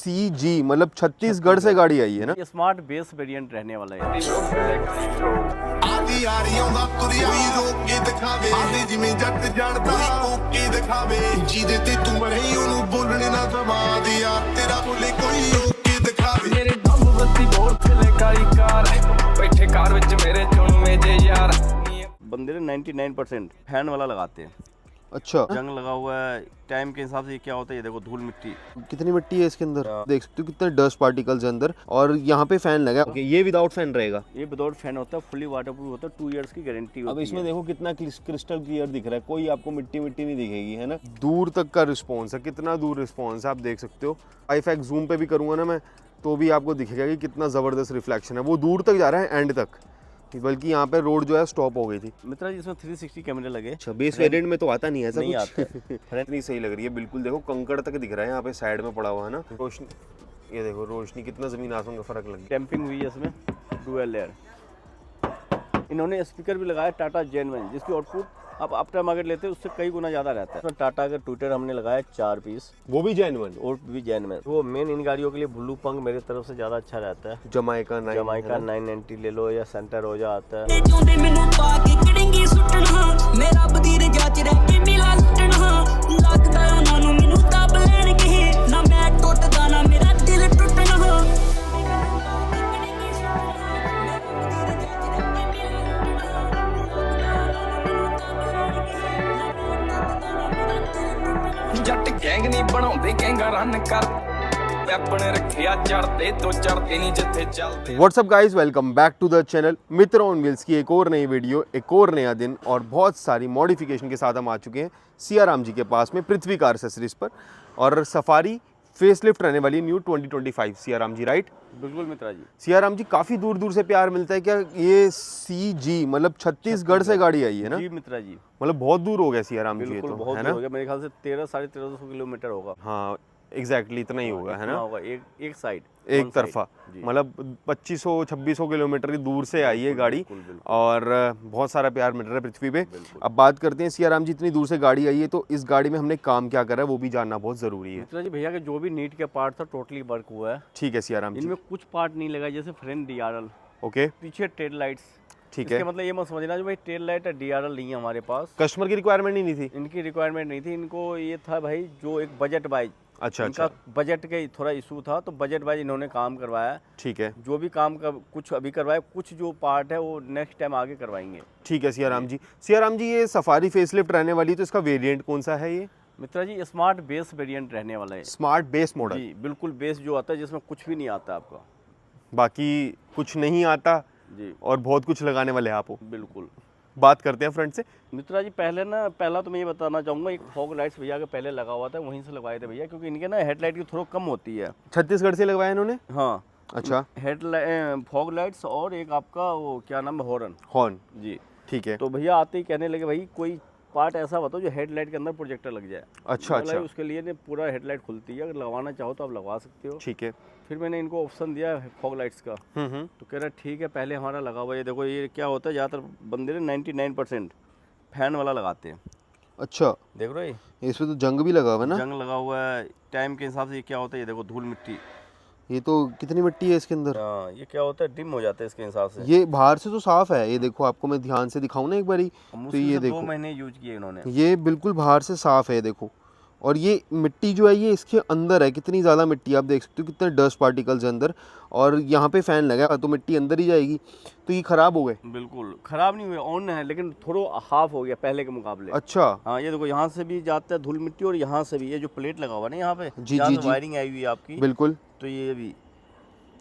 CG मतलब छत्तीसगढ़ से गाड़ी आई है ना। ये स्मार्ट बेस वेरिएंट रहने वाला है। ਆਦੀ ਯਾਰੀ ਆਉਂਦਾ ਤੁਰਿਆ ਕੋਈ ਰੋਕ ਕੇ ਦਿਖਾਵੇ ਆਦੇ ਜਿਵੇਂ ਜੱਟ ਜਾਣਦਾ ਕੋਕ ਕੇ ਦਿਖਾਵੇ ਜਿਹਦੇ ਤੇ ਤੂੰ ਮਰੇ ਉਹਨੂੰ ਬੋਲਣੇ ਨਾ ਦਵਾ ਦੇ ਯਾਰ ਤੇਰਾ ਬੋਲੇ ਕੋਈ ਰੋਕ ਕੇ ਦਿਖਾਵੇ ਮੇਰੇ ਦਮ ਬੱਤੀ ਬੋਰ ਥੱਲੇ ਕਾਲੀ ਕਾਰ ਬੈਠੇ ਕਾਰ ਵਿੱਚ ਮੇਰੇ ਚੁਣਵੇਂ ਜੇ ਯਾਰ बंदे ने 99% फैन वाला लगाते हैं। अच्छा, जंग लगा हुआ है, टाइम के हिसाब से ये क्या होता है, ये देखो धूल मिट्टी। कितनी मिट्टी है इसके अंदर, देख सकते हो कितने डस्ट पार्टिकल्स है अंदर। और यहाँ पे फैन लगा है। ये विदाउट फैन रहेगा। ये विदाउट फैन होता है, फुली वाटरप्रूफ होता है, 2 इयर्स की गारंटी होती है। अब इसमें देखो कितना क्रिस्टल क्लियर दिख रहा है, कोई आपको मिट्टी मिट्टी नहीं दिखेगी, है ना। दूर तक का रिस्पॉन्स है, कितना दूर रिस्पॉन्स है आप देख सकते हो। 5x जूम पे भी करूँगा ना मैं तो भी आपको दिखेगा कि कितना ज़बरदस्त रिफ्लेक्शन है। वो दूर तक जा रहा है एंड तक, बल्कि यहाँ पे रोड जो है स्टॉप हो गई थी। मित्रा जी इसमें 360 कैमरे लगे। अच्छा, बेस वेरिएंट में तो आता नहीं है ऐसा नहीं कुछ? आता। फ्रंट नहीं सही लग रही है बिल्कुल। देखो कंकड़ तक दिख रहा है यहाँ पे साइड में पड़ा हुआ है ना। रोशनी, ये देखो रोशनी कितना जमीन आसमान का फर्क लग गया। टैंपिंग हुई है इसमें, डुअल लेयर। इन्होंने स्पीकर भी लगाया टाटा जेनवन, जिसकी आउटपुट आप आफ्टर मार्केट लेते हैं उससे कई गुना ज़्यादा रहता है। तो टाटा का ट्विटर हमने लगाया 4 पीस, वो भी जेन्युइन और भी जेनवन। वो मेन इन गाड़ियों के लिए ब्लू पंख मेरी तरफ से ज़्यादा अच्छा रहता है। जमाइका 990 ले लो या सेंटर रोजा आता है। ਚਾਹੁੰਦੇ ਮੈਨੂੰ ਪਾ ਕੇ ਕਿੜਿੰਗੀ ਸੁੱਟਣਾ ਮੇਰਾ ਬਦੀਰ ਜਾਚ ਰਹਿ ਕੇ ਮਿਲਾ ਲੁੱਟਣਾ ਲੱਗਦਾ ਉਹਨਾਂ ਨੂੰ ਮੈਨੂੰ ਦੱਬ ਲੈਣਗੇ ਨਾ ਮੈਂ ਟੁੱਟਦਾ ਨਾ ਮੇਰਾ ਦਿਲ ਟੁੱਟਣਾ ਜੱਟ ਗੈਂਗ ਨਹੀਂ ਬਣਾਉਂਦੇ ਗੈਂਗਾ ਰਨ ਕਰ ਵੈਪਨ ਰੱਖਿਆ ਚੜਦੇ ਤੋਂ ਚੜਦੇ ਨਹੀਂ ਜਿੱਥੇ ਚੱਲਦੇ। What's up guys, welcome back to the channel Mitra on wheels की एक और नई वीडियो, एक और नया दिन और बहुत सारी मॉडिफिकेशन के साथ हम आ चुके हैं सियाराम जी के पास में पृथ्वी कार एक्सेसरीज पर। और सफारी फेसलिफ्ट रहने वाली न्यू 2025 सियाराम जी, राइट? बिल्कुल मित्रा जी। सियाराम जी काफ़ी दूर दूर से प्यार मिलता है क्या? ये CG मतलब छत्तीसगढ़ से गाड़ी आई है ना। जी मित्रा जी, मतलब बहुत दूर हो गया सियाराम जी, ये बिल्कुल तो बहुत है दूर ना। हो गया, मेरे ख्याल से 1300-1350 किलोमीटर होगा। हाँ एग्जैक्टली इतना ही होगा, है ना। होगा एक साइड, एक तरफा, मतलब 2500-2600 किलोमीटर की दूर से आई है गाड़ी। और बहुत सारा प्यार मिल रहा है पृथ्वी पे। अब बात करते हैं सियाराम जी, इतनी दूर से गाड़ी आई है तो इस गाड़ी में हमने काम क्या करा है वो भी जानना बहुत ज़रूरी है। मित्रा जी भैया के जो भी नीट के पार्ट था टोटली वर्क हुआ है। ठीक है सियाराम जी। इनमें कुछ पार्ट नहीं लगा, जैसे फ्रंट DRL, ओके, पीछे टेल लाइट्स। ठीक इसके है। मतलब ये मत समझना जो भाई टेल लाइट है DRL नहीं है हमारे पास। कस्टमर की रिक्वायरमेंट ही नहीं थी। इनकी रिक्वायरमेंट नहीं थी, इनको ये था भाई जो एक बजट वाइज, अच्छा इनका अच्छा, बजट का थोड़ा इशू था तो बजट वाइज इन्होंने काम करवाया। ठीक है। जो भी काम का कुछ अभी करवाए, कुछ जो पार्ट है वो नेक्स्ट टाइम आगे करवाएंगे। ठीक है सियाराम जी। सियाराम जी ये सफारी फेसलिफ्ट रहने वाली, तो इसका वेरिएंट कौन सा है ये? मित्रा जी स्मार्ट बेस वेरिएंट रहने वाला है। Smart base model. जी बिल्कुल, बेस जो आता है जिसमें कुछ भी नहीं आता आपका, बाकी कुछ नहीं आता जी, और बहुत कुछ लगाने वाले हैं आप हो। बिल्कुल। बात करते हैं फ्रंट से। मित्रा जी पहला तो मैं ये बताना चाहूँगा, एक फॉग लाइट्स भैया के पहले लगा हुआ था, वहीं से लगवाए थे भैया, क्योंकि इनके ना हेडलाइट की थोड़ा कम होती है। छत्तीसगढ़ से लगवाया इन्होंने। हाँ अच्छा, फॉग लाइट्स और एक आपका वो क्या नाम है, हॉर्न। हॉर्न, जी, ठीक है। तो भैया आते ही कहने लगे भाई कोई पार्ट ऐसा बताओ जो हेडलाइट के अंदर प्रोजेक्टर लग जाए। अच्छा मतलब अच्छा, उसके लिए ने पूरा हेडलाइट खुलती है, अगर लगवाना चाहो तो आप लगवा सकते हो। ठीक है। फिर मैंने इनको ऑप्शन दिया फॉग लाइट्स का, तो कह रहा ठीक है पहले हमारा लगा हुआ है। ये देखो ये क्या होता है, ज़्यादातर बंदे ने 99% फैन वाला लगाते हैं। अच्छा, देख रहे हो इसमें तो जंग भी लगा हुआ है ना। जंग लगा हुआ है, टाइम के हिसाब से ये क्या होता है, ये देखो धूल मिट्टी। ये तो कितनी मिट्टी है इसके अंदर। हाँ, ये क्या होता है, डिम हो जाता है इसके हिसाब से। ये बाहर से तो साफ है, ये देखो आपको मैं ध्यान से दिखाऊं ना एक बारी, तो ये 2 देखो महीने यूज किए इन्होंने। ये बिल्कुल बाहर से साफ है, देखो। और ये मिट्टी जो है ये इसके अंदर है, कितनी ज़्यादा मिट्टी आप देख सकते हो, कितने डस्ट पार्टिकल्स है अंदर। और यहाँ पे फैन लगा है तो मिट्टी अंदर ही जाएगी, तो ये ख़राब हो गए। बिल्कुल ख़राब नहीं हुए, ऑन है, लेकिन थोड़ा हाफ हो गया पहले के मुकाबले। अच्छा, हाँ ये देखो यहाँ से भी जाता है धूल मिट्टी, और यहाँ से भी, ये जो प्लेट लगा हुआ है ना यहाँ पे, जी, जहाँ जी, से जी। वायरिंग आई हुई है आपकी, बिल्कुल तो ये भी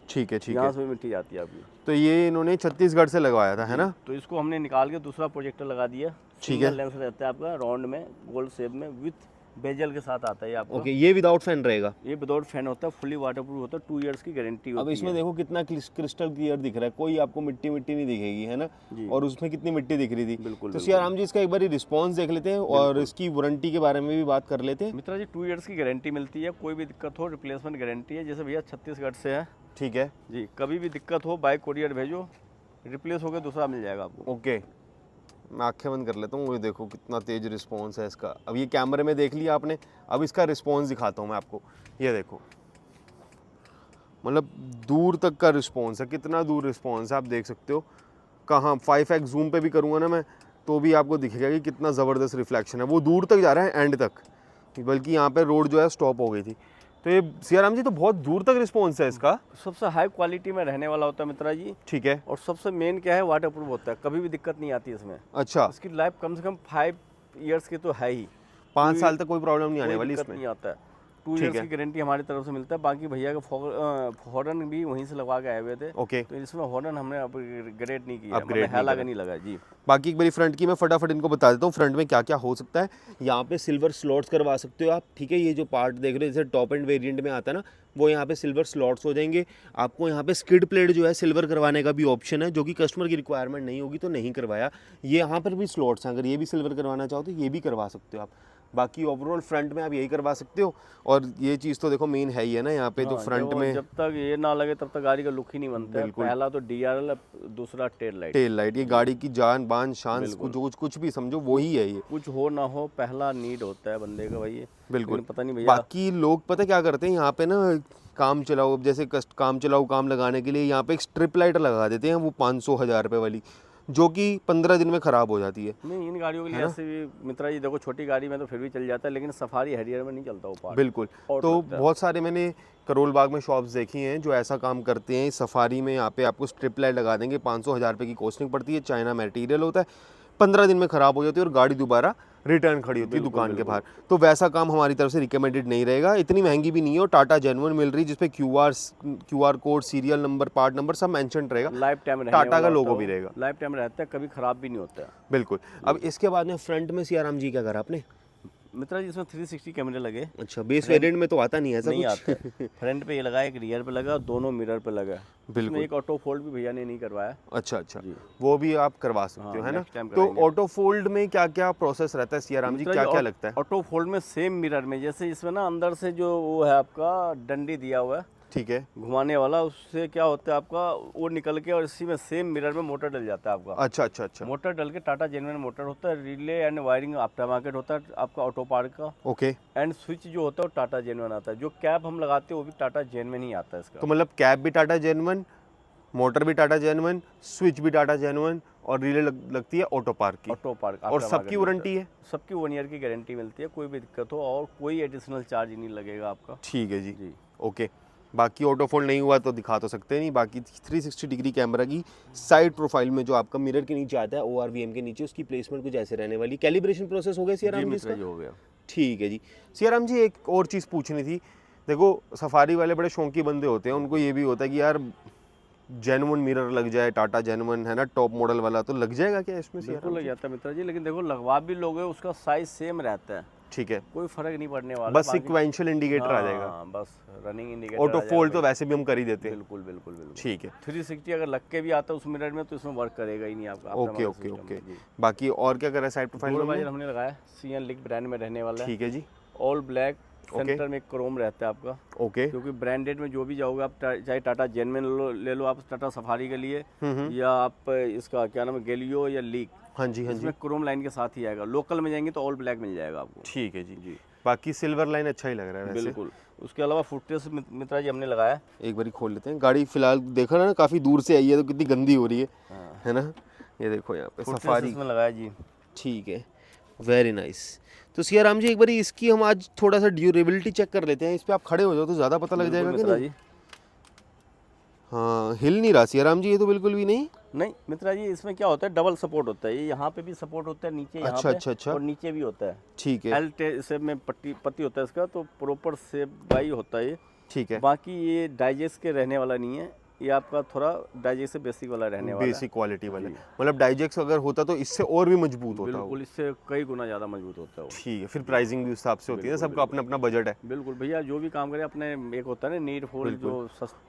ठीक है, ठीक यहाँ है। से भी मिट्टी जाती है आपकी। तो ये इन्होंने छत्तीसगढ़ से लगवाया था, है ना। तो इसको हमने निकाल के दूसरा प्रोजेक्टर लगा दिया। ठीक है। सिंगल लेंस रहता है आपका, राउंड में, गोल शेप में, विथ बेजल के साथ आता है ये आपको। ओके, ये विदाउट फैन रहेगा। ये विदाउट फैन होता है, फुली वाटरप्रूफ होता है, 2 इयर्स की गारंटी होती है। अब इसमें देखो कितना क्रिस्टल क्लियर दिख रहा है, कोई आपको मिट्टी मिट्टी नहीं दिखेगी, है ना। जी। और उसमें कितनी मिट्टी दिख रही थी। बिल्कुल, तो बिल्कुल। सियाराम जी इसका एक बार रिस्पॉन्स देख लेते हैं और इसकी वारंटी के बारे में भी बात कर लेते हैं। मित्रा जी 2 इयर्स की गारंटी मिलती है, कोई भी दिक्कत हो रिप्लेसमेंट गारंटी है। जैसे भैया छत्तीसगढ़ से है, ठीक है जी, कभी भी दिक्कत हो बाइक कोरियर भेजो, रिप्लेस होकर दूसरा मिल जाएगा आपको। ओके, मैं आंखें बंद कर लेता हूँ। वो देखो कितना तेज रिस्पॉन्स है इसका। अब ये कैमरे में देख लिया आपने, अब इसका रिस्पॉन्स दिखाता हूँ मैं आपको। ये देखो मतलब दूर तक का रिस्पॉन्स है, कितना दूर रिस्पॉन्स है आप देख सकते हो। कहाँ 5x जूम पे भी करूँगा ना मैं तो भी आपको दिखेगा कि कितना ज़बरदस्त रिफ्लेक्शन है, वो दूर तक जा रहा है एंड तक, बल्कि यहाँ पे रोड जो है स्टॉप हो गई थी। तो ये सियाराम जी तो बहुत दूर तक रिस्पॉन्स है इसका। सबसे हाई क्वालिटी में रहने वाला होता है मित्रा जी। ठीक है। और सबसे मेन क्या है, वाटर प्रूफ होता है, कभी भी दिक्कत नहीं आती इसमें। अच्छा, इसकी लाइफ कम से कम 5 ईयर्स की तो है ही, 5 साल तक कोई प्रॉब्लम नहीं आने कोई वाली दिक्कत इसमें। नहीं आता है। 2 ईयर्स की गारंटी हमारी तरफ से मिलता है। बाकी भैया का हॉर्न भी वहीं से लगवा के आए हुए थे। ओके। तो इसमें हॉर्न हमने अपग्रेड नहीं किया, अपग्रेड मतलब हैला नहीं लगा जी। बाकी एक बारी फ्रंट की मैं फटाफट इनको बता देता हूँ फ्रंट में क्या क्या हो सकता है। यहाँ पे सिल्वर स्लॉट्स करवा सकते हो आप, ठीक है। ये जो पार्ट देख रहे हो जैसे टॉप एंड वेरिएंट में आता है ना, वो यहाँ पे सिल्वर स्लॉट्स हो जाएंगे। आपको यहाँ पे स्किड प्लेट जो है सिल्वर करवाने का भी ऑप्शन है, जो कि कस्टमर की रिक्वायरमेंट नहीं होगी तो नहीं करवाया। ये यहाँ पर भी स्लॉट्स हैं, अगर ये भी सिल्वर करवाना चाहो तो ये भी करवा सकते हो आप। बाकी ओवरऑल फ्रंट में आप यही करवा सकते हो। और ये चीज़ तो देखो मेन है ही है ना यहाँ पे, तो फ्रंट में जब तक ये ना लगे तब तक गाड़ी का लुक ही नहीं बनता है। पहला तो DRL, दूसरा टेल लाइट। ये गाड़ी की जान बान शान कुछ भी समझो वही है। ये कुछ हो ना हो पहला नीड होता है बंदे का भाई। बिल्कुल। पता नहीं भैया, बाकी लोग पता क्या करते हैं यहाँ पे ना, काम चलाओ जैसे काम चलाओ काम लगाने के लिए यहाँ पे एक स्ट्रिप लाइट लगा देते हैं, वो 500-1000 रुपये वाली, जो कि 15 दिन में ख़राब हो जाती है। नहीं, इन गाड़ियों के लिए ऐसे भी मित्रा जी देखो, छोटी गाड़ी में तो फिर भी चल जाता है, लेकिन सफारी हैरियर में नहीं चलता वो पार्ट। बिल्कुल। तो बहुत सारे मैंने करोल बाग में शॉप्स देखी हैं जो ऐसा काम करते हैं। सफारी में यहाँ पे आपको स्ट्रिप लाइट लगा देंगे, 500-1000 रुपये की कॉस्टिंग पड़ती है, चाइना मटेरियल होता है, 15 दिन में ख़राब हो जाती है और गाड़ी दोबारा रिटर्न खड़ी होती है दुकान के बाहर। तो वैसा काम हमारी तरफ से रिकमेंडेड नहीं रहेगा। इतनी महंगी भी नहीं है और टाटा जेन्युइन मिल रही, जिसपे QR code, serial number, part number सब मेंशन रहेगा। लाइफ टाइम टाटा का लोगो भी रहेगा, लाइफ टाइम रहता है, कभी खराब भी नहीं होता है। बिल्कुल। अब इसके बाद में फ्रंट में सियाराम जी क्या करा आपने? मित्रा जी इसमें 360 कैमरे लगे। अच्छा, बेस वेरिएंट में तो आता नहीं है ऐसा नहीं कुछ? आता। फ्रंट पे ये लगा, एक रियर पे लगा, दोनों मिरर पे लगा। बिल्कुल। एक ऑटो फोल्ड भी भैया ने नहीं करवाया। अच्छा, वो भी आप करवा सकते हो, है ना। तो ऑटो फोल्ड में क्या क्या प्रोसेस रहता है सियाराम जी, क्या क्या लगता है? ऑटो फोल्ड में सेम मिरर में, जैसे इसमें ना अंदर से जो वो है आपका डंडी दिया हुआ है, ठीक है, घुमाने वाला, उससे क्या होता है आपका वो निकल के और इसी में सेम मिरर में मोटर डल जाता है आपका। अच्छा। मोटर डल के टाटा जेन्युइन मोटर होता है, relay and wiring after market होता है आपका ऑटो पार्क का। ओके। एंड स्विच जो होता है वो टाटा जेन्युइन आता है। जो कैप हम लगाते हैं वो भी टाटा जेन्युइन ही आता है इसका। तो मतलब कैप भी टाटा जेन्युइन, मोटर भी टाटा जेन्युइन, स्विच भी टाटा जेन्युइन और रिले लगती है ऑटो पार्क की। ऑटो पार्क और सबकी वारंटी है? सबकी 1 ईयर की गारंटी मिलती है, कोई भी दिक्कत हो और कोई एडिशनल चार्ज नहीं लगेगा आपका। ठीक है जी। ओके। बाकी ऑटो फोल्ड नहीं हुआ तो दिखा तो सकते नहीं। बाकी 360 डिग्री कैमरा की साइड प्रोफाइल में जो आपका मिरर के नीचे आता है, ORVM के नीचे, उसकी प्लेसमेंट कुछ ऐसे रहने वाली। कैलिब्रेशन प्रोसेस हो गया सियाराम जी इसका? हो गया। ठीक है जी। सियाराम जी एक और चीज़ पूछनी थी। देखो सफारी वाले बड़े शौकी बंदे होते हैं, उनको ये भी होता है कि यार जेन्युइन मिरर लग जाए, टाटा जेन्युइन है ना, टॉप मॉडल वाला, तो लग जाएगा क्या इसमें? बिल्कुल लग जाता है मित्रा जी, लेकिन देखो लगवा भी लोगे उसका साइज सेम रहता है। ठीक है, कोई फर्क नहीं पड़ने वाला, बस सिक्वेंशियल इंडिकेटर आ जाएगा। बस रनिंग इंडिकेटर। ऑटो फोल्ड तो वैसे भी हम कर ही देते हैं। बिल्कुल। ठीक है। 360 अगर लग के भी आता है उस मिरर में तो इसमें वर्क करेगा ही नहीं आपका। ओके। बाकी और क्या करा है साइड प्रोफाइल में? हमने लगाया CN लिक ब्रांड में रहने वाला है। ठीक है जी। ऑल ब्लैक, सेंटर में क्रोम रहता है आपका। ओके। क्योंकि ब्रांडेड में जो भी जाओगे आप, चाहे टाटा जेन्युइन ले लो आप टाटा सफारी के लिए, या आप इसका क्या नाम है गेलियो या लीक, हाँ जी। इसमें क्रोम लाइन के साथ ही आएगा। लोकल में जाएंगे तो ऑल ब्लैक मिल जाएगा आपको। ठीक है जी। बाकी सिल्वर लाइन अच्छा ही लग रहा है वैसे। बिल्कुल। उसके अलावा फुटरेस्ट मित्रा जी हमने लगाया, एक बारी खोल लेते हैं। गाड़ी फिलहाल देखा ना काफ़ी दूर से आई है तो कितनी गंदी हो रही है ना। ये देखो यहाँ पे सफारी इसमें लगाया जी। ठीक है, वेरी नाइस। तो सियाराम जी एक बारी इसकी हम आज थोड़ा सा ड्यूरेबिलिटी चेक कर लेते हैं। इस पे आप खड़े हो जाओ तो ज़्यादा पता लग जाएगा कि नहीं? हाँ, हिल नहीं रहा सियाराम जी, ये तो बिल्कुल भी नहीं। मित्रा जी इसमें क्या होता है, डबल सपोर्ट होता है। ये यहाँ पे भी सपोर्ट होता है, नीचे यहाँ पे अच्छा। और नीचे भी होता है। ठीक है। L शेप में पत्ती होता है इसका, तो प्रॉपर शेप बाई होता है ये। ठीक है। बाकी ये डाइजेस्ट के रहने वाला नहीं है, ये आपका थोड़ा डाइजेस्ट से बेसिक वाला रहने वाला है। बेसिक क्वालिटी वाला, मतलब डाइजेक्स अगर होता तो इससे और भी मजबूत होता। बिल्कुल, इससे कई गुना ज़्यादा मजबूत होता है वो। ठीक है। फिर प्राइसिंग भी उस हिसाब से होती है, सबका अपना अपना बजट है। बिल्कुल भैया, जो भी काम करे अपने एक होता है ना नीड फॉर जो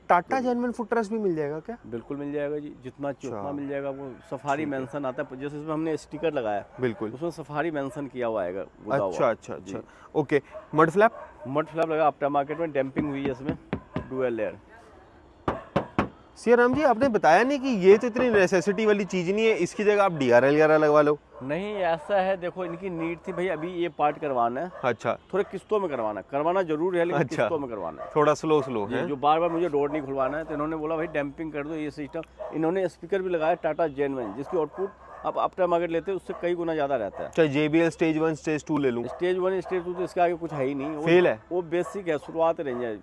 टाटा जेन्युइन फुटरेस्ट भी मिल जाएगा क्या? बिल्कुल मिल जाएगा जी, जितना उतना मिल जाएगा आपको। सफारी मेंशन आता है, जैसे इसमें हमने स्टिकर लगाया, बिल्कुल उसमें सफारी मेंशन किया हुआ आएगा। अच्छा। ओके। मड फ्लैप लगा आफ्टर मार्केट में, डैम्पिंग हुई है इसमें, डुअल लेयर। सियाराम जी आपने बताया नहीं कि ये तो इतनी नेसेसिटी वाली चीज़ नहीं है, इसकी जगह आप DRL वगैरह लगवा लो। नहीं ऐसा है, देखो इनकी नीड थी भाई अभी ये पार्ट करवाना है, अच्छा, थोड़े किस्तों में करवाना जरूर है, लेकिन अच्छा। किस्तों में करवाना है। थोड़ा स्लो है। जो बार बार मुझे रोड नहीं खुलवाना है, तो इन्होंने बोला भाई डैम्पिंग कर दो ये सिस्टम। इन्होंने स्पीकर भी लगाया टाटा जेनवन, जिसकी आउटपुट आप आफ्टर मार्केट लेते हैं उससे कई गुना ज़्यादा रहता है। चाहे JBL स्टेज 1 स्टेज 2 ले लूँ, स्टेज 1 स्टेज 2 तो इसके आगे कुछ है ही नहीं, फेल है। वो बेसिक है, शुरुआत रेंज है।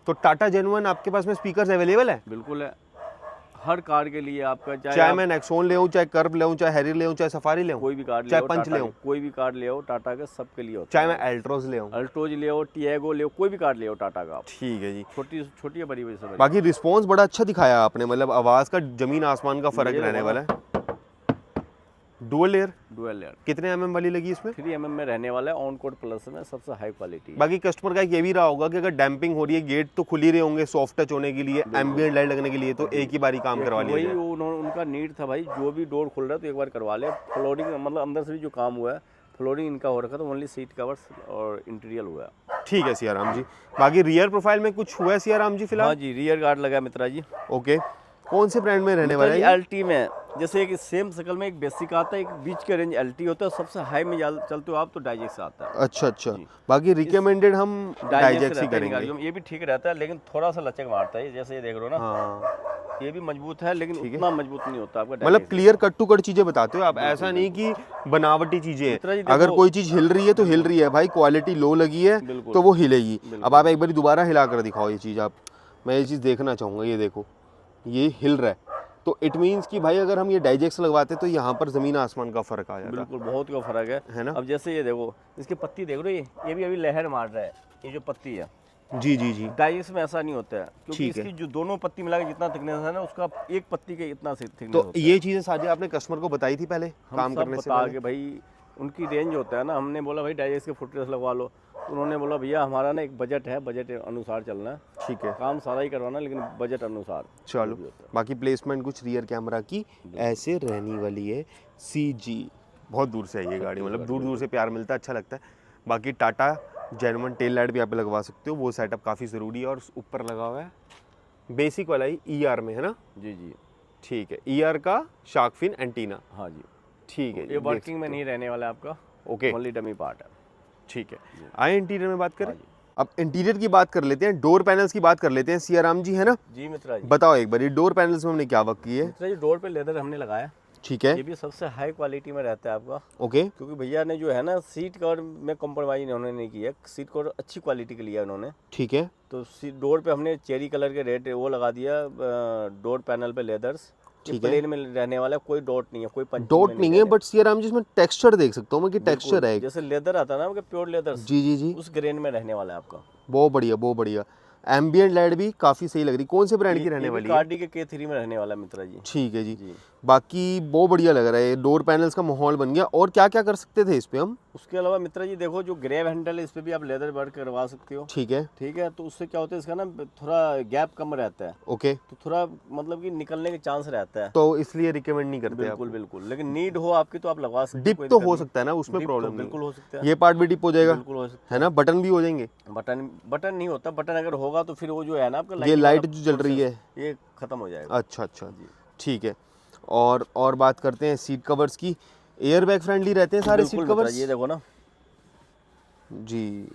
तो टाटा जेनवन आपके पास में स्पीकर्स अवेलेबल है? बिल्कुल है, हर कार के लिए आपका चाहे मैं नेक्सॉन ले आऊँ, चाहे कर्व ले आऊँ, चाहे हैरियर ले आऊँ, चाहे सफारी ले आऊँ, कोई भी कार ले चाहे आओ, पंच टाटा ले आऊँ, की, कोई भी कार ले आओ टाटा के, सबके लिए होता चाहे मैं अल्ट्रोज ले आऊँ, अल्टोज ले आओ, टियागो ले आओ, कोई भी कार ले आओ टाटा का आप। ठीक है जी। छोटी छोटी या बड़ी वजह से बड़ी। बाकी रिस्पॉन्स बड़ा अच्छा दिखाया आपने, मतलब आवाज़ का जमीन आसमान का फर्क ये रहने देखो वाला है। डुअल एयर डुअल लेयर कितने mm वाली लगी इसमें? 3 mm में रहने वाला है, ऑन कोड प्लस में सबसे हाई क्वालिटी। बाकी कस्टमर का ये भी रहा होगा कि अगर डैम्पिंग हो रही है, गेट तो खुल ही रहे होंगे सॉफ्ट टच होने के लिए, एम्बिएंट लाइट लगने के लिए, तो एक ही बारी काम करवा लिया वही जाए। उनका नीड था भाई, जो भी डोर खुल रहा है तो एक बार करवा ले। फ्लोरिंग मतलब अंदर से भी जो काम हुआ है, फ्लोरिंग इनका हो रखा था, ओनली सीट कवर्स और इंटीरियर हुआ है। ठीक है सियाराम जी। बाकी रियर प्रोफाइल में कुछ हुआ है सियाराम जी हाँ फिलहाल? जी, रियर गार्ड लगा है मित्रा जी। ओके, कौन से ब्रांड में रहने वाला है ये? LT में, जैसे एक सेम शकल में एक बेसिक आता है, एक बीच का रेंज LT होता है, सबसे हाई में चलते हो आप तो डाइजेक्स आता है। अच्छा अच्छा, बाकी रिकमेंडेड हम डाइजेक्स ही करेंगे। ये भी ठीक रहता है, लेकिन थोड़ा सा लचक मारता है, जैसे ये देख रहे हो ना। हाँ, ये भी मजबूत है, लेकिन उतना मजबूत नहीं होता आपका। मतलब क्लियर कट टू कट चीजें बताते हो आप, ऐसा नहीं कि बनावटी चीजें मित्रा जी हैं। अगर देखो- कोई चीज हिल रही है तो हिल रही है भाई, क्वालिटी लो लगी है बिल्कुल। तो वो हिलेगी। अब आप एक बार दोबारा हिला कर दिखाओ ये चीज, आप, मैं ये चीज देखना चाहूंगा। ये देखो, ये हिल रहा है, तो इट मीन्स कि भाई अगर हम ये डाइजेक्स लगवाते तो यहाँ पर जमीन आसमान का फर्क आ जाता बिल्कुल बहुत का फर्क है ना। अब जैसे ये देखो, इसकी पत्ती देख रहे हो, ये भी अभी लहर मार रहा है, ये जो पत्ती है। जी जी जी, डाइजेक्स में ऐसा नहीं होता है, क्योंकि ठीक है। इसकी जो दोनों पत्ती मिला के जितना थिकनेस है ना, उसका एक पत्ती के इतना थिकनेस तो होता है। ये चीजें सारी आपने कस्टमर को बताई थी पहले हम काम सब करने से बता पहले? के भाई, उनकी रेंज होता है ना, हमने बोला भाई डाइजेक्स के फुटरेस्ट लगवा लो, तो उन्होंने बोला भैया हमारा ना एक बजट है, बजट अनुसार चलना है, ठीक है, काम सारा ही करवाना, लेकिन बजट अनुसार। चलो। भी होता है। बाकी प्लेसमेंट कुछ रियर कैमरा की ऐसे रहने वाली है। CG बहुत दूर से है ये गाड़ी, मतलब दूर दूर से प्यार मिलता है, अच्छा लगता है। बाकी टाटा जेनवन टेल लाइट भी आप लगवा सकते हो, वो सेटअप काफ़ी ज़रूरी है। और ऊपर लगा हुआ है बेसिक वाला ही ER में, है ना? जी जी, ठीक है, ER का शार्क फिन एंटीना, हाँ जी, ठीक है जी, ये देख वर्किंग में सकते नहीं रहने वाला है आपका, हो। ओके, ओनली डमी पार्ट है। ठीक है। आए इंटीरियर में बात करें। हाँ जी। अब इंटीरियर की बात कर लेते हैं, डोर पैनल्स की बात कर लेते हैं सियाराम जी, है ना? जी मित्रा जी, बताओ एक बार ये डोर पैनल्स में हमने क्या वर्क की है? मित्रा जी डोर पे लेदर हमने लगाया, ठीक है, ये भी सबसे हाई क्वालिटी में रहता है आपका, ओके, क्योंकि भैया ने जो है ना सीट कवर में कॉम्प्रोमाइज इन्होंने नहीं किया, सीट कवर अच्छी क्वालिटी के लिया उन्होंने। ठीक है, तो डोर पे हमने चेरी कलर के रेड वो लगा दिया, डोर पैनल पे लेदर्स, ठीक है। प्लेन में रहने वाला है, कोई डॉट नहीं है, कोई पंच डॉट नहीं है, बट सियाराम जी इसमें टेक्सचर देख सकता हूँ मैं कि टेक्सचर है एक। जैसे लेदर आता है ना प्योर लेदर, जी जी जी, उस ग्रेन में रहने वाला है आपका। बहुत बढ़िया बहुत बढ़िया। एम्बिएंट लाइट भी काफ़ी सही लग रही, कौन से ब्रांड की रहने वाली है? कार्डी के K3 में रहने वाला है मित्रा जी। ठीक है जी, जी। बाकी बहुत बढ़िया लग रहा है, डोर पैनल्स का माहौल बन गया। और क्या क्या कर सकते थे इस पे हम? उसके अलावा मित्रा जी देखो, जो ग्रेव हैंडल है इस पे भी आप लेदर वर्क करवा सकते हो, ठीक है, ठीक है। तो उससे क्या होता है, इसका ना थोड़ा गैप कम रहता है, ओके, तो थोड़ा मतलब कि निकलने के चांस रहता है। तो इसलिए रिकमेंड नहीं करते आप। बिल्कुल बिल्कुल, लेकिन नीड हो आपकी तो आप लगवा सकते हो, डिप कोई तो दिक्कत हो नहीं। सकता है ना, उसमें डिप प्रॉब्लम तो नहीं। बिल्कुल हो सकता है, ये पार्ट भी डिप हो जाएगा, बिल्कुल हो सकता है ना? बटन भी हो जाएंगे, है। बटन नहीं होता, बटन अगर होगा तो फिर वो जो है ना आपका ये lighting लाइट वाला जो जल रही है, ये खत्म हो जाएगा। अच्छा अच्छा, ठीक है। और बात करते हैं सीट कवर्स की। एयर बैग फ्रेंडली रहते हैं सारे बिल्कुल सीट मित्रा कवर्स? जी, ये देखो ना जी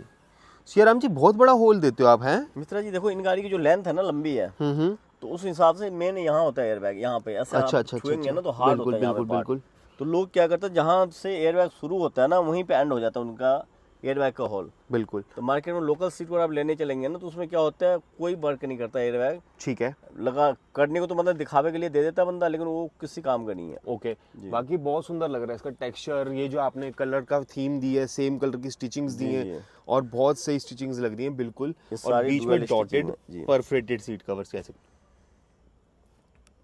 सियाराम जी, बहुत बड़ा होल देते हो आप, हैं? मित्रा जी, देखो इन गाड़ी की जो लेंथ है ना लंबी है, तो उस हिसाब से मेन यहाँ होता है एयरबैग, यहाँ पे ऐसे अच्छा आप अच्छा छुएंगे अच्छा, ना तो हार्ड बिल्कुल होता है यहाँ पे बिल्कुल part। बिल्कुल। तो लोग क्या करते हैं, जहाँ से एयरबैग शुरू होता है ना वहीं पे एंड हो जाता है उनका एयरबैग का होल। बिल्कुल तो मार्केट में लोकल सीट पर आप लेने चलेंगे ना, तो उसमें क्या होता है, कोई वर्क नहीं करता एयरबैग, ठीक है, लगा करने को तो मतलब दिखावे के लिए दे देता है बंदा, लेकिन वो किसी काम का नहीं है। ओके। बाकी बहुत सुंदर लग रहा है इसका टेक्सचर, ये जो आपने कलर का थीम दी है, सेम कलर की स्टिचिंग्स दी जी, हैं, जी। और बहुत सही स्टिचिंग्स लग रही हैं बिल्कुल। ये और सारी बीच में dual डॉटेड stitching है, जी। परफोरेटेड सीट कवर्स कैसे?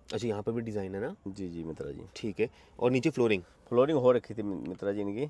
अच्छा, यहाँ पर भी डिजाइन है ना? जी जी मित्रा जी, ठीक है। और नीचे फ्लोरिंग फ्लोरिंग हो रखी थी मित्रा जी इनकी,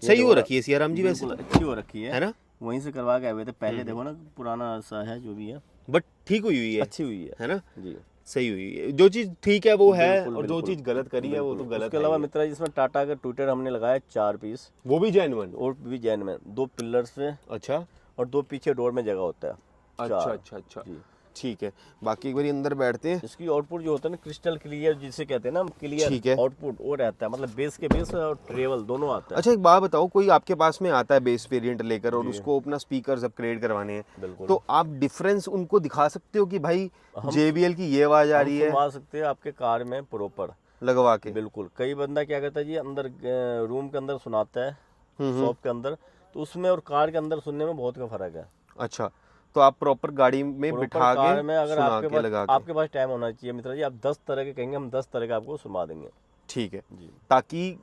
सही हो रखी है सियाराम जी वैसे, बिल्कुल अच्छी हो रखी है ना? वहीं से करवा के आए हुए थे पहले, देखो ना पुराना सा है जो भी है, बट ठीक हुई हुई है, अच्छी हुई है ना? जी। सही हुई है, जो चीज ठीक है वो है, बिल्कुल, और जो बिल्कुल, चीज गलत करी है वो तो गलत उसके है अलावा ही है। मित्रा जी इसमें टाटा का ट्विटर हमने लगाया 4 पीस, वो भी जेन्युइन? और भी जैन में 2 पिलर्स पे, अच्छा और 2 पीछे डोर में जगह होता है। अच्छा 4। अच्छा अच्छा। जी। ठीक है, बाकी एक बार अंदर बैठते हैं। इसकी आउटपुट जो होता है ना क्रिस्टल क्लियर जिसे कहते हैं ना, ठीक है। क्लियर आउटपुट वो रहता है, मतलब बेस के बेस और ट्रेवल दोनों आता है। अच्छा एक बात बताओ, कोई आपके पास में आता है बेस वेरिएंट लेकर और उसको अपना स्पीकर्स अपग्रेड करवाने हैं, बिल्कुल। तो आप डिफरेंस उनको दिखा सकते हो कि भाई JBL की ये आवाज आ रही है, सुनवा सकते हैं आपके कार में प्रॉपर लगवा के? बिल्कुल। कई बंदा क्या करता है जी, अंदर रूम के अंदर सुनाता है शॉप के अंदर, तो उसमें और कार के अंदर सुनने में बहुत का फर्क है। अच्छा, तो आप प्रॉपर गाड़ी में प्रॉपर बिठा कार के में अगर सुना आपके के पास लगा के, आपके पास टाइम होना चाहिए मित्रा जी, आप 10 तरह के कहेंगे, हम 10 तरह के आपको सुनवा देंगे। ठीक है, जी। ताकि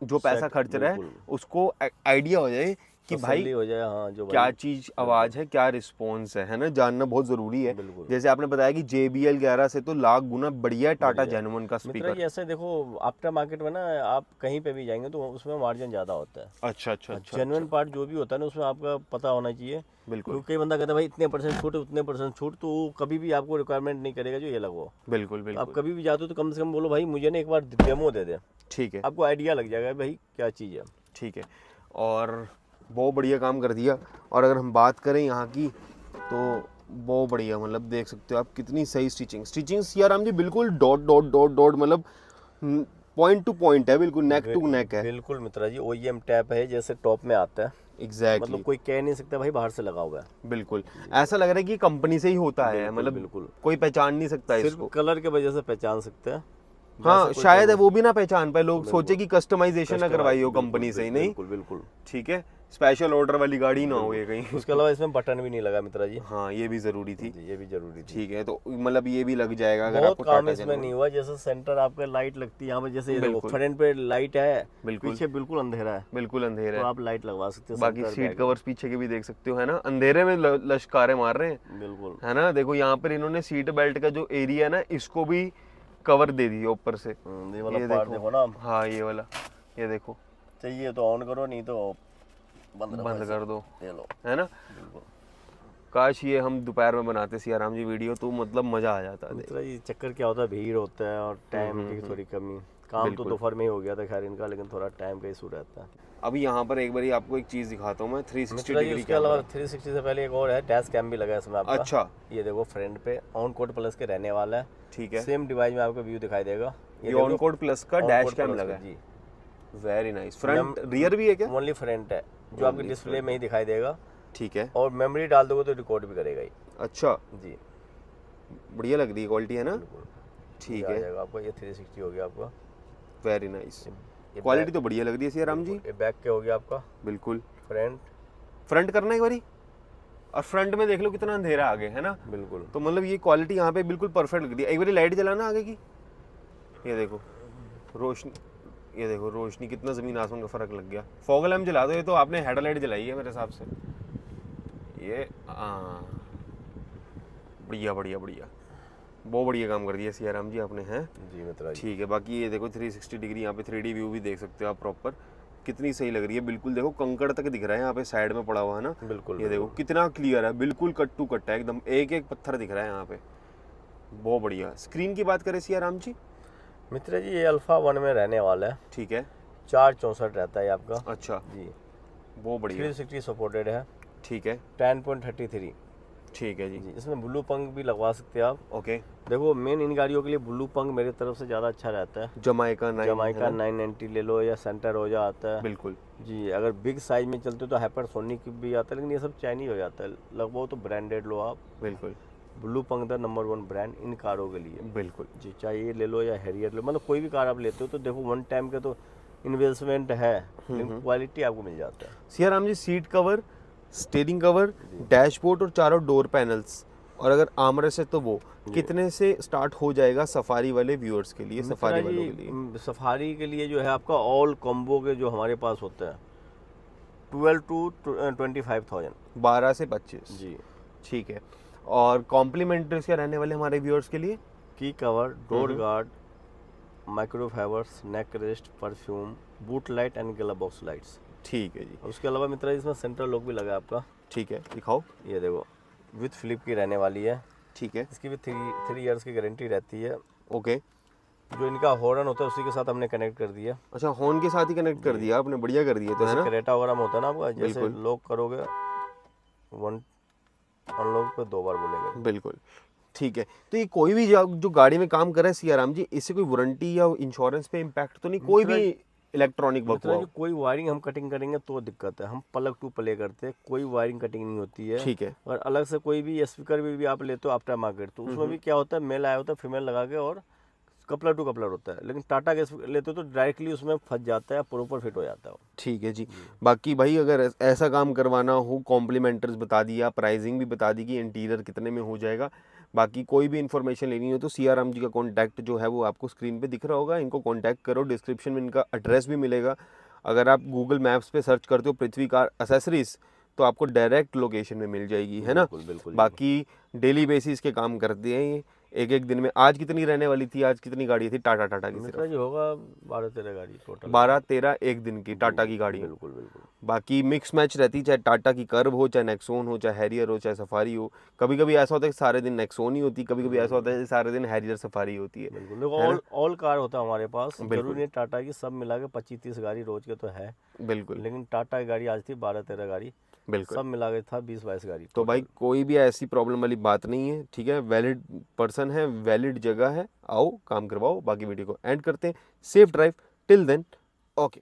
जो पैसा सेट, खर्च रहा है बिल्कुल। उसको आइडिया हो जाए कि भाई तसल्ली हो जाए, हाँ जो क्या भाई- चीज आवाज है, क्या रिस्पॉन्स है ना, जानना बहुत जरूरी है। बिल्कुल। जैसे आपने बताया कि JBL 11 से तो लाख गुना बढ़िया है टाटा जेन्युइन का मित्रा स्पीकर। जी ऐसे देखो, आफ्टर मार्केट में ना आप कहीं पे भी जाएंगे तो उसमें मार्जिन ज़्यादा होता है। अच्छा अच्छा अच्छा, जेन्युइन पार्ट जो भी होता है ना उसमें आपका पता होना चाहिए। बिल्कुल क्योंकि कई बंदा कहता है भाई इतने % छूट, उतने % छूट, तो वो कभी भी आपको रिक्वायरमेंट नहीं करेगा जो ये लगवाओ। बिल्कुल आप बिल्कुल, कभी भी जाते हो तो कम से कम बोलो भाई मुझे ना एक बार डेमो दे दे, ठीक है आपको आइडिया लग जाएगा भाई क्या चीज़ है। ठीक है। और बहुत बढ़िया काम कर दिया। और अगर हम बात करें यहाँ की तो बहुत बढ़िया, मतलब देख सकते हो आप कितनी सही स्टिचिंग सियाराम जी, बिल्कुल डॉट डॉट डॉट डॉट, मतलब पॉइंट टू पॉइंट है, बिल्कुल नेक टू नेक है। बिल्कुल मित्रा जी, OEM टैप है जैसे टॉप में आता है, एग्जैक्टली, मतलब कोई कह नहीं सकता भाई बाहर से लगा हुआ है। बिल्कुल ऐसा लग रहा है कि कंपनी से ही होता है, मतलब बिल्कुल। कोई पहचान नहीं सकता सिर्फ इसको। कलर के वजह से पहचान सकते हैं। हाँ वैसे कोई शायद है कलर- वो भी ना पहचान पाए, लोग सोचे कि कस्टमाइजेशन ना करवाई हो बिल्कुल, कंपनी से ही, नहीं बिल्कुल बिल्कुल। ठीक है, स्पेशल ऑर्डर वाली गाड़ी ना हो ये कहीं। उसके अलावा इसमें बटन भी नहीं लगा मित्रा जी। हाँ ये भी जरूरी थी। जी, ये भी जरूरी थी। ठीक है, तो मतलब ये भी लग जाएगा अगर बहुत आपको काम टाटा इसमें जेन्युइन। नहीं हुआ, जैसे सेंटर आपका लाइट लगती है यहाँ पे, जैसे ये देखो बिल्कुल। फ्रंट पे लाइट है, बिल्कुल। पीछे बिल्कुल अंधेरा है, बिल्कुल अंधेरा तो है। आप लाइट लगवा सकते हो। बाकी center सीट back कवर्स पीछे के भी देख सकते हो, है ना, अंधेरे में लश्कारे मार रहे हैं, में। बिल्कुल। है ना। देखो यहाँ पर इन्होंने सीट बेल्ट का जो एरिया है ना, इसको भी कवर दे दिया ऊपर से। ये वाला पार्ट देखो ना, हाँ ये वाला, ये देखो, चाहिए तो ऑन करो, नहीं तो बंद कर दो, ये लो। है ना। बिल्कुल। काश ये हम दोपहर में बनाते सियाराम जी वीडियो, तो मतलब मजा आ जाता। मित्रा जी चक्कर क्या होता है, भीड़ होता है और टाइम की थोड़ी कमी। काम तो दोपहर में ही हो गया था खैर इनका, लेकिन थोड़ा टाइम का इशू रहता है। अभी यहाँ पर एक बार आपको एक चीज दिखाता हूँ मैं, 360 मित्रा जी डिग्री उसके अलावा कैमरा। 360 से पहले एक और है, डैश कैम भी लगा है इसमें आपका। अच्छा, ये देखो फ्रंट पे ऑन कोड प्लस के रहने वाला है, ठीक है, सेम डिवाइस में आपको व्यू दिखाई देगा। ये ऑन कोड प्लस का डैश कैम लगा है, जी, वेरी नाइस। फ्रंट रियर भी है क्या? ओनली फ्रंट है जो आपके डिस्प्ले में ही दिखाई देगा, ठीक है, और मेमोरी डाल दोगे तो रिकॉर्ड भी करेगा ही। अच्छा जी बढ़िया लग रही है क्वालिटी, है ना, बिल्कुल। ठीक ये आ है, जाएगा आपको, ये 360 हो गया आपका। Very nice. ये क्वालिटी तो बढ़िया लग रही है सियाराम जी, ये बैक के हो गया आपका, बिल्कुल। फ्रंट फ्रंट करना एक बारी, और फ्रंट में देख लो कितना अंधेरा आगे, है ना, बिल्कुल। तो मतलब ये क्वालिटी यहाँ पे बिल्कुल परफेक्ट लग रही है। एक बारी लाइट जलाना आगे की, ये देखो रोशनी, ये देखो रोशनी, कितना ज़मीन आसमान का फ़र्क लग गया। फॉग लैम्प जला दो, ये तो आपने हेडलाइट जलाई है मेरे हिसाब से। ये बढ़िया बढ़िया बढ़िया, बहुत बढ़िया काम कर दिया सियाराम जी आपने, हैं। जी मित्रा जी। ठीक है, बाकी ये देखो 360 डिग्री यहाँ पे 3D व्यू भी देख सकते हो आप प्रॉपर, कितनी सही लग रही है, बिल्कुल देखो कंकड़ तक दिख रहा है यहाँ पे साइड में पड़ा हुआ, है ना। बिल्कुल ये देखो कितना क्लियर है, बिल्कुल कट टू कट है एकदम, एक एक पत्थर दिख रहा है यहाँ पे, बहुत बढ़िया। स्क्रीन की बात करें सियाराम जी, मित्रा जी ये अल्फा 1 में रहने वाला है, ठीक है, 464 रहता है आपका। अच्छा जी बहुत बढ़िया, 360 सपोर्टेड है, ठीक है 10.33। ठीक है जी, जी इसमें ब्लू पंख भी लगवा सकते हैं आप। ओके। देखो मेन इन गाड़ियों के लिए ब्लू पंख मेरी तरफ से ज़्यादा अच्छा रहता है। जमाइका 9, जमाइका 990 ले लो, या सेंटर हो जाता है। बिल्कुल जी अगर बिग साइज में चलते हो तो हाइपरसोनिक भी आता है, लेकिन ये सब चाइनीज हो जाता है लगभग, तो ब्रांडेड लो आप। बिल्कुल ब्लू पंख द नंबर 1 ब्रांड इन कारों के लिए। बिल्कुल, जी चाहे ये ले लो या हैरियर ले लो, मतलब कोई भी कार आप लेते हो तो देखो वन टाइम का तो इन्वेस्टमेंट है, लेकिन क्वालिटी आपको मिल जाता है। Siyaram ji seat cover, steering cover, dashboard और चारों डोर पैनल्स, और अगर आर्मरेस्ट है तो वो कितने से स्टार्ट हो जाएगा सफारी वाले व्यूअर्स के लिए, सफारी वालों के लिए? सफारी के लिए जो है आपका ऑल कॉम्बो के जो हमारे पास होता है 12 to 25,000। 12 से 25, जी ठीक है। और कॉम्प्लीमेंट्री क्या रहने वाले हमारे व्यूअर्स के लिए? Key cover, door guard, microfibers, neck rest, perfume, boot light and glove box lights. ठीक है जी, उसके अलावा मित्रा इसमें सेंट्रल लॉक भी लगा है आपका, ठीक है, दिखाओ। ये देखो विथ फ्लिप की रहने वाली है, ठीक है, इसकी भी 3 इयर्स की गारंटी रहती है। ओके। जो इनका हॉर्न होता है उसी के साथ हमने कनेक्ट कर दिया, अच्छा हॉर्न के साथ ही कनेक्ट कर दिया आपने, बढ़िया कर दिया, तो है जैसे ना। क्रेटा वगैरह में होता है ना आपका, जैसे बिल्कुल। लॉक करोगे 1 अनलॉक पे 2 बार बोलेगा। बिल्कुल, ठीक है, तो ये कोई भी जो गाड़ी में काम कर रहा है सियाराम जी, इससे कोई वारंटी या इंश्योरेंस पे इम्पैक्ट तो नहीं, कोई भी इलेक्ट्रॉनिक वर्क मतलब हुआ? कि कोई वायरिंग हम कटिंग करेंगे तो दिक्कत है, हम प्लग टू प्ले करते हैं, कोई वायरिंग कटिंग नहीं होती है। ठीक है। और अलग से कोई भी स्पीकर भी आप लेते हो आफ्टर मार्केट, तो उसमें भी क्या होता है, मेल आया होता है फीमेल लगा के और कपलर टू कपलर होता है, लेकिन टाटा के लेते हो तो डायरेक्टली उसमें फंस जाता है, प्रॉपर फिट हो जाता है वो। ठीक है जी। बाकी भाई अगर ऐसा काम करवाना हो, कॉम्प्लीमेंटर्स बता दिया, प्राइसिंग भी बता दी कि इंटीरियर कितने में हो जाएगा। बाकी कोई भी इन्फॉर्मेशन लेनी हो तो सियाराम जी का कॉन्टैक्ट जो है वो आपको स्क्रीन पे दिख रहा होगा, इनको कॉन्टैक्ट करो, डिस्क्रिप्शन में इनका एड्रेस भी मिलेगा। अगर आप गूगल मैप्स पे सर्च करते हो पृथ्वी कार एसेसरीज तो आपको डायरेक्ट लोकेशन में मिल जाएगी, है ना। बिल्कुल बिल्कुल। बाकी डेली बेसिस के काम करते हैं ये, एक एक दिन में। आज कितनी रहने वाली थी, आज कितनी गाड़ी थी टाटा की? मित्रा जी होगा 12-13 गाड़ी टोटल। 12-13 एक दिन की टाटा की गाड़ी। बिल्कुल बिल्कुल। बाकी मिक्स मैच रहती, चाहे टाटा की कर्व हो, चाहे नेक्सोन हो, चाहे हैरियर हो, चाहे सफारी हो। कभी कभी ऐसा होता है कि सारे दिन नेक्सोन ही होती, कभी कभी ऐसा होता है कि सारे दिन हैरियर सफारी होती है। बिल्कुल देखो, ऑल कार होता है हमारे पास, बिल्कुल। जरूरी नहीं टाटा की सब मिला के 25-30 गाड़ी रोज के तो है, बिल्कुल लेकिन टाटा की गाड़ी आज थी 12-13 गाड़ी, बिल्कुल। सब मिला के था 20-22 गाड़ी। तो भाई कोई भी ऐसी प्रॉब्लम वाली बात नहीं है, ठीक है। वैलिड पर्सन है, वैलिड जगह है, आओ काम करवाओ। बाकी वीडियो को एंड करते हैं। Safe drive till then, okay.